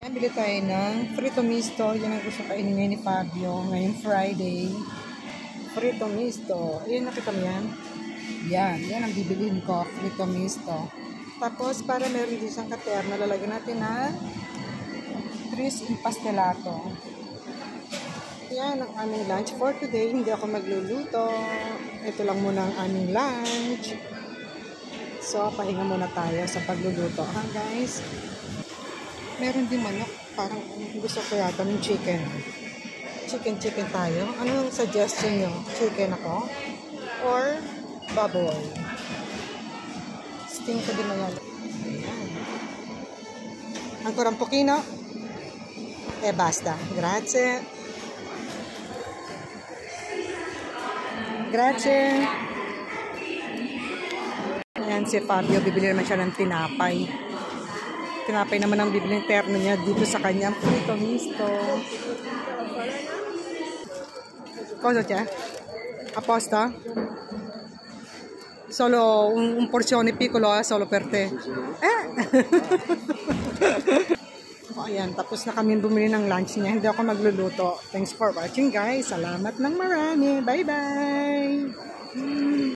Bili tayo ng frito misto. Yan ang gusto kainin ngayon ni Fabio. Ngayong Friday. Frito misto. Ayan, nakita mo yan? Yan ang bibiliin ko. Frito misto. Tapos, para meron din siyang katerno, lalagyan natin na tris impastelato. Yan ang aming lunch for today. Hindi ako magluluto. Ito lang muna ang aming lunch. So, pahinga muna tayo sa pagluluto. Ha, guys? Meron din manok. Parang gusto ko yata ng chicken. Chicken tayo. Anong suggestion nyo? Chicken ako? Or baboy? Sting ko din na yan. Ancora un pochino? E basta. Grazie. Grazie. Ayan si Fabio. Bibili naman siya ng tinapay. Tinapay naman ang bibiling terno niya dito sa kanyang frito misto. Cosa c'è? Apposta? Solo un porzione piccolo, solo per te. O, ayan, tapos na kami bumili ng lunch niya. Hindi ako magluluto. Thanks for watching, guys. Salamat ng marami. Bye-bye!